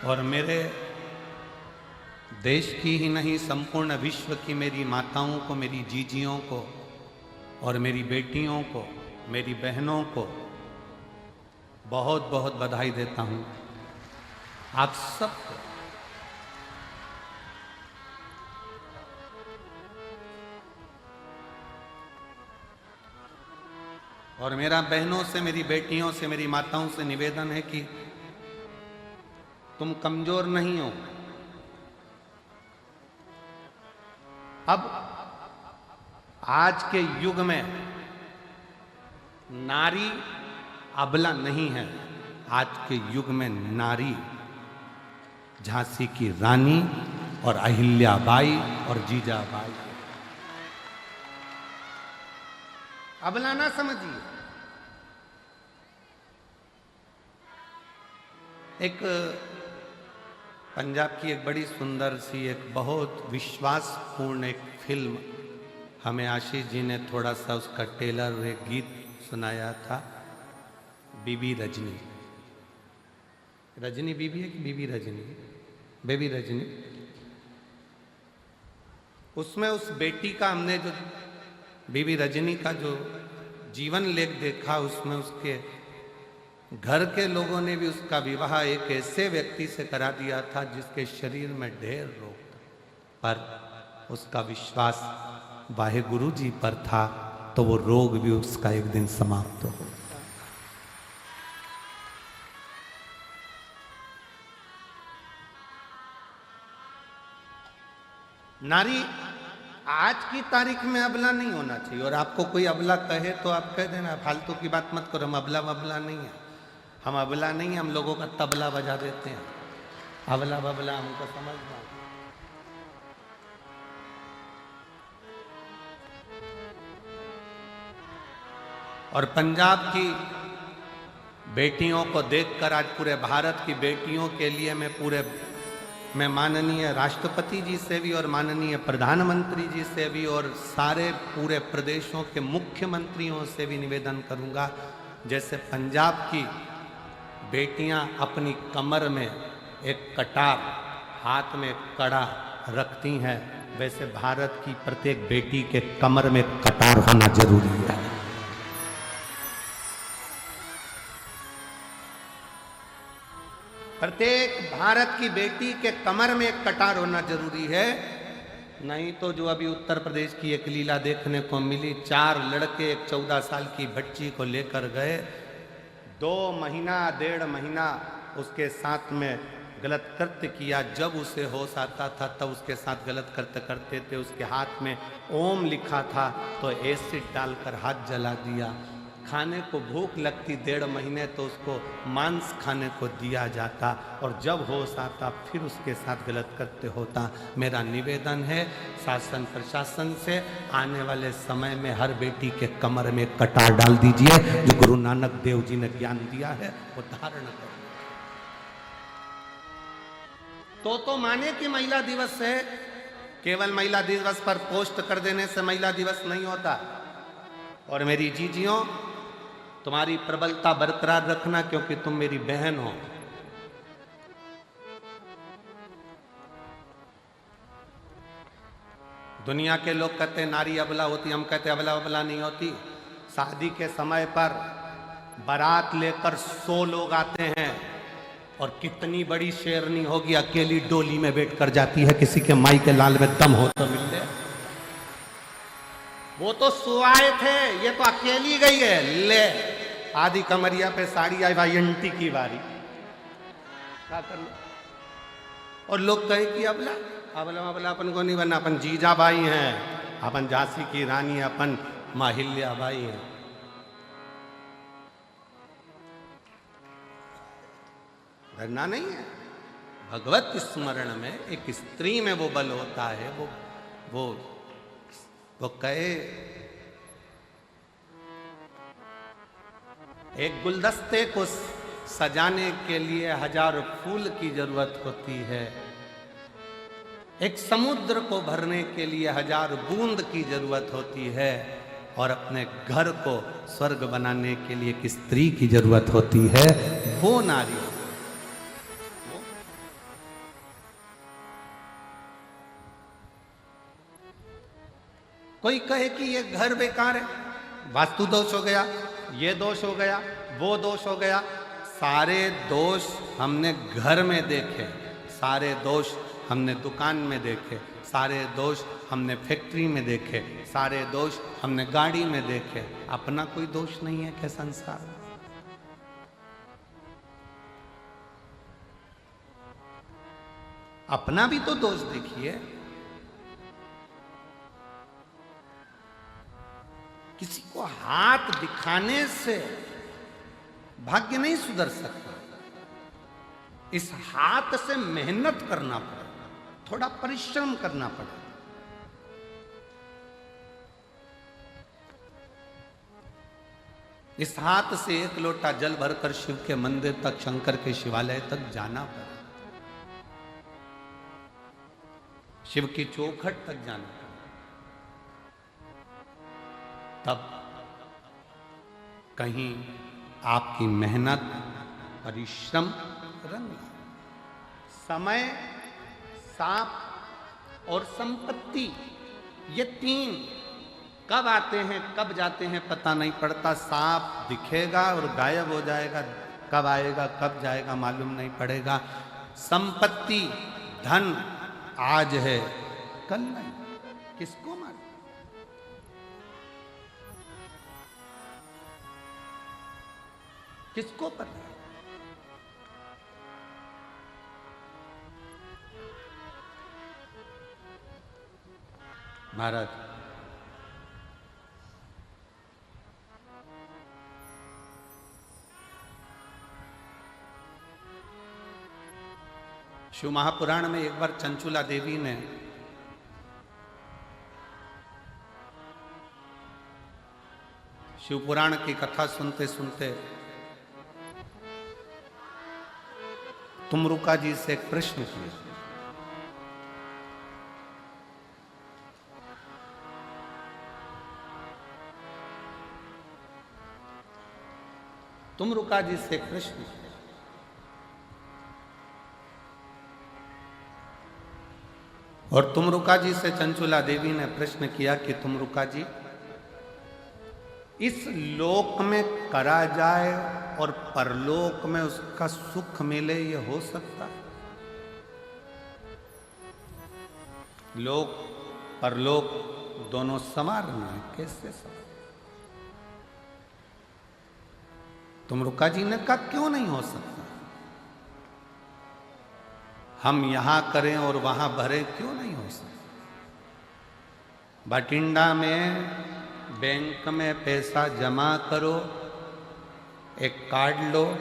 और मेरे देश की ही नहीं संपूर्ण विश्व की मेरी माताओं को, मेरी जीजियों को और मेरी बेटियों को, मेरी बहनों को बहुत बहुत बधाई देता हूं। आप सबको और मेरा बहनों से, मेरी बेटियों से, मेरी माताओं से निवेदन है कि तुम कमजोर नहीं हो। अब आज के युग में नारी अबला नहीं है। आज के युग में नारी झांसी की रानी और अहिल्याबाई और जीजाबाई। अबला ना समझिए। एक पंजाब की एक बड़ी सुंदर सी, एक बहुत विश्वासपूर्ण एक फिल्म हमें आशीष जी ने थोड़ा सा उसका टेलर, एक गीत सुनाया था, बीबी रजनी। रजनी बीबी है कि बीबी रजनी? बेबी रजनी। उसमें उस बेटी का हमने जो बीबी रजनी का जो जीवन लेख देखा, उसमें उसके घर के लोगों ने भी उसका विवाह एक ऐसे व्यक्ति से करा दिया था जिसके शरीर में ढेर रोग था, पर उसका विश्वास वाहेगुरु जी पर था, तो वो रोग भी उसका एक दिन समाप्त हो। नारी आज की तारीख में अबला नहीं होना चाहिए। और आपको कोई अबला कहे तो आप कह देना, फालतू की बात मत करो, हम अबला वबला नहीं है, हम अबला नहीं है, हम लोगों का तबला बजा देते हैं। अबला बबला हमको समझना। और पंजाब की बेटियों को देखकर आज पूरे भारत की बेटियों के लिए मैं माननीय राष्ट्रपति जी से भी और माननीय प्रधानमंत्री जी से भी और सारे पूरे प्रदेशों के मुख्यमंत्रियों से भी निवेदन करूंगा, जैसे पंजाब की बेटियां अपनी कमर में एक कटार, हाथ में कड़ा रखती हैं, वैसे भारत की प्रत्येक बेटी के कमर में कटार होना जरूरी है। प्रत्येक भारत की बेटी के कमर में एक कटार होना जरूरी है। नहीं तो जो अभी उत्तर प्रदेश की एक लीला देखने को मिली, 4 लड़के एक 14 साल की बच्ची को लेकर गए, 2 महीना 1.5 महीना उसके साथ में गलत कृत्य किया। जब उसे होश आता था तब उसके साथ गलत कृत्य करते थे। उसके हाथ में ओम लिखा था तो एसिड डालकर हाथ जला दिया। खाने को भूख लगती 1.5 महीने तो उसको मांस खाने को दिया जाता, और जब होश आता फिर उसके साथ गलत कृत्य होता। मेरा निवेदन है शासन प्रशासन से, आने वाले समय में हर बेटी के कमर में कटार डाल दीजिए। जो गुरु नानक देव जी ने ज्ञान दिया है वो धारण करो। तो माने कि महिला दिवस है, केवल महिला दिवस पर पोस्ट कर देने से महिला दिवस नहीं होता। और मेरी जीजियों, तुम्हारी प्रबलता बरकरार रखना, क्योंकि तुम मेरी बहन हो। दुनिया के लोग कहते हैं नारी अबला होती, हम कहते अबला अबला नहीं होती। शादी के समय पर बारात लेकर 100 लोग आते हैं, और कितनी बड़ी शेरनी होगी अकेली डोली में बैठ कर जाती है, किसी के माई के लाल में दम हो तो मिल ले। वो तो सुआए थे, ये तो अकेली गई है। ले आधी कमरिया पे साड़ी आई, भाई अंटी की बारी क्या करना। और लोग कहे कि अबला अबला अबला अपन को नहीं बनना, अपन जीजा बाई हैं, अपन झांसी की रानी, अपन माहिल्या बाई हैं। डरना नहीं है। भगवत स्मरण में एक स्त्री में वो बल होता है। वो कहे एक गुलदस्ते को सजाने के लिए 1000 फूल की जरूरत होती है, एक समुद्र को भरने के लिए 1000 बूंद की जरूरत होती है, और अपने घर को स्वर्ग बनाने के लिए एक स्त्री की जरूरत होती है। वो नारी कोई कहे कि ये घर बेकार है, वास्तु दोष हो गया, ये दोष हो गया, वो दोष हो गया। सारे दोष हमने घर में देखे, सारे दोष हमने दुकान में देखे, सारे दोष हमने फैक्ट्री में देखे, सारे दोष हमने गाड़ी में देखे। अपना कोई दोष नहीं है क्या संसार में? अपना भी तो दोष देखिए। किसी को हाथ दिखाने से भाग्य नहीं सुधर सकता। इस हाथ से मेहनत करना पड़ेगा, थोड़ा परिश्रम करना पड़ेगा। इस हाथ से एक लोटा जल भरकर शिव के मंदिर तक, शंकर के शिवालय तक जाना पड़ेगा, शिव की चौखट तक जाना पड़ेगा, तब कहीं आपकी मेहनत, परिश्रम रंग लाए। समय, सांप और संपत्ति, ये तीन कब आते हैं कब जाते हैं पता नहीं पड़ता। सांप दिखेगा और गायब हो जाएगा, कब आएगा कब जाएगा मालूम नहीं पड़ेगा। संपत्ति, धन आज है कल नहीं, किसको मालूम? किसको पता? महाराज, शिव महापुराण में एक बार चंचुला देवी ने शिव पुराण की कथा सुनते सुनते तुमरुका जी से एक प्रश्न किया। तुमरुका जी से एक प्रश्न किया और तुमरुका जी से चंचुला देवी ने प्रश्न किया कि तुमरुका जी, इस लोक में करा जाए और परलोक में उसका सुख मिले, ये हो सकता? लोक परलोक दोनों समान है, कैसे समान? तुमरुका जी ने कहा क्यों नहीं हो सकता? हम यहां करें और वहां भरे, क्यों नहीं हो सकता? बठिंडा में बैंक में पैसा जमा करो, एक कार्ड लो,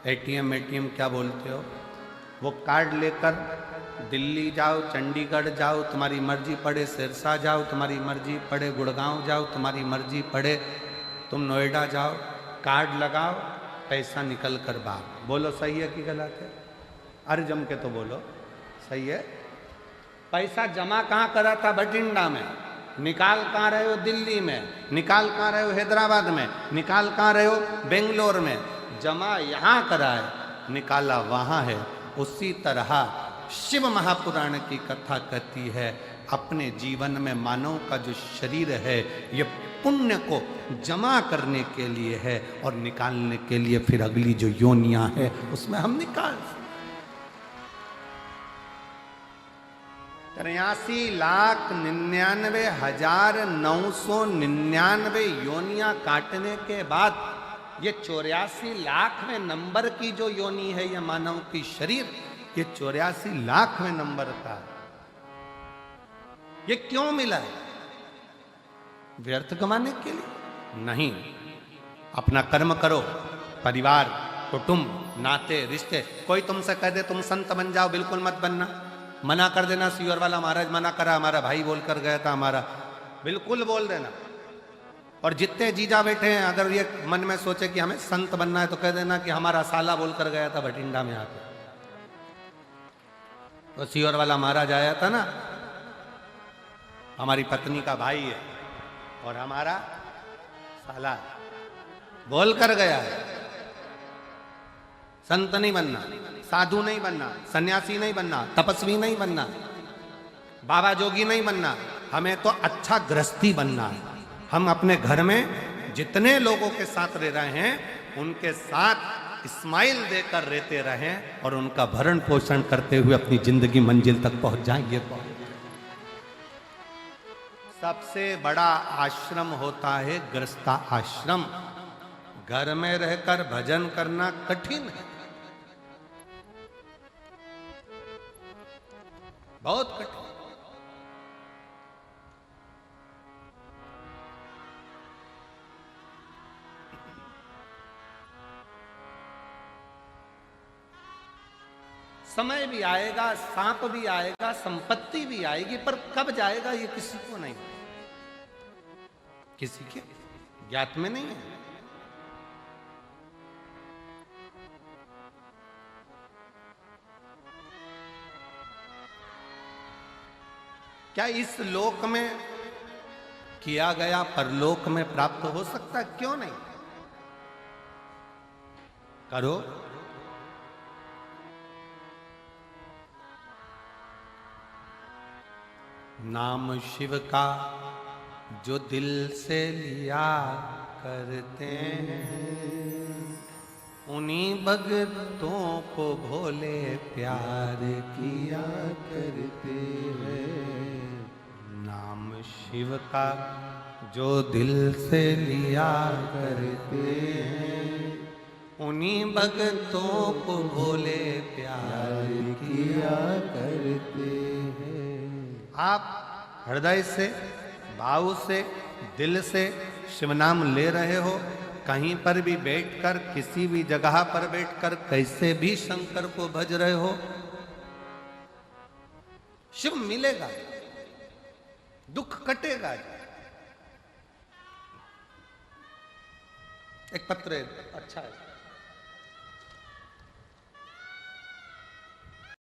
एटीएम क्या बोलते हो, वो कार्ड लेकर दिल्ली जाओ, चंडीगढ़ जाओ, तुम्हारी मर्जी पड़े सिरसा जाओ, तुम्हारी मर्जी पड़े गुड़गांव जाओ, तुम्हारी मर्जी पड़े तुम नोएडा जाओ, कार्ड लगाओ, पैसा निकल कर बाहर। बोलो सही है कि गलत है? अरे जम के तो बोलो सही है। पैसा जमा कहाँ करा था? बठिंडा में। निकाल कहाँ रहे हो? दिल्ली में। निकाल कहाँ रहे हो? हैदराबाद में। निकाल कहाँ रहे हो? बेंगलोर में। जमा यहाँ करा है, निकाला वहाँ है। उसी तरह शिव महापुराण की कथा कहती है, अपने जीवन में मानव का जो शरीर है ये पुण्य को जमा करने के लिए है और निकालने के लिए फिर अगली जो योनियां है उसमें हम निकाल 83,99,999 योनियां काटने के बाद ये 84,00,000वें नंबर की जो योनि है, ये मानव की शरीर, ये 84,00,000वें नंबर का। ये क्यों मिला है? व्यर्थ कमाने के लिए नहीं। अपना कर्म करो, परिवार, कुटुंब, नाते, रिश्ते। कोई तुमसे कह दे तुम संत बन जाओ, बिल्कुल मत बनना। मना कर देना, सीवर वाला महाराज मना करा, हमारा भाई बोल कर गया था, हमारा, बिल्कुल बोल देना। और जितने जीजा बैठे हैं, अगर ये मन में सोचे कि हमें संत बनना है तो कह देना कि हमारा साला बोल कर गया था बठिंडा में आकर। तो सीवर वाला महाराज आया था ना, हमारी पत्नी का भाई है और हमारा साला बोल कर गया है। संत नहीं बनना, साधु नहीं बनना, सन्यासी नहीं बनना, तपस्वी नहीं बनना, बाबा जोगी नहीं बनना, हमें तो अच्छा गृहस्थी बनना है। हम अपने घर में जितने लोगों के साथ रह रहे हैं उनके साथ स्माइल देकर रहते रहें और उनका भरण पोषण करते हुए अपनी जिंदगी मंजिल तक पहुंच जाएंगे। सबसे बड़ा आश्रम होता है गृहस्था आश्रम। घर में रहकर भजन करना कठिन है, बहुत कठिन। समय भी आएगा, सांप भी आएगा, संपत्ति भी आएगी, पर कब जाएगा ये किसी को नहीं, किसी के ज्ञात में नहीं है। क्या इस लोक में किया गया परलोक में प्राप्त हो सकता है? क्यों नहीं? करो। नाम शिव का जो दिल से लिया करते हैं, उन्हीं भक्तों को भोले प्यार किया करते हैं। नाम शिव का जो दिल से लिया करते हैं, उन्हीं भक्तों को भोले प्यार किया करते हैं। आप हृदय से, भाव से, दिल से शिव नाम ले रहे हो, कहीं पर भी बैठकर, किसी भी जगह पर बैठकर कैसे भी शंकर को भज रहे हो, शिव मिलेगा, दुख कटेगा। एक पत्र अच्छा है।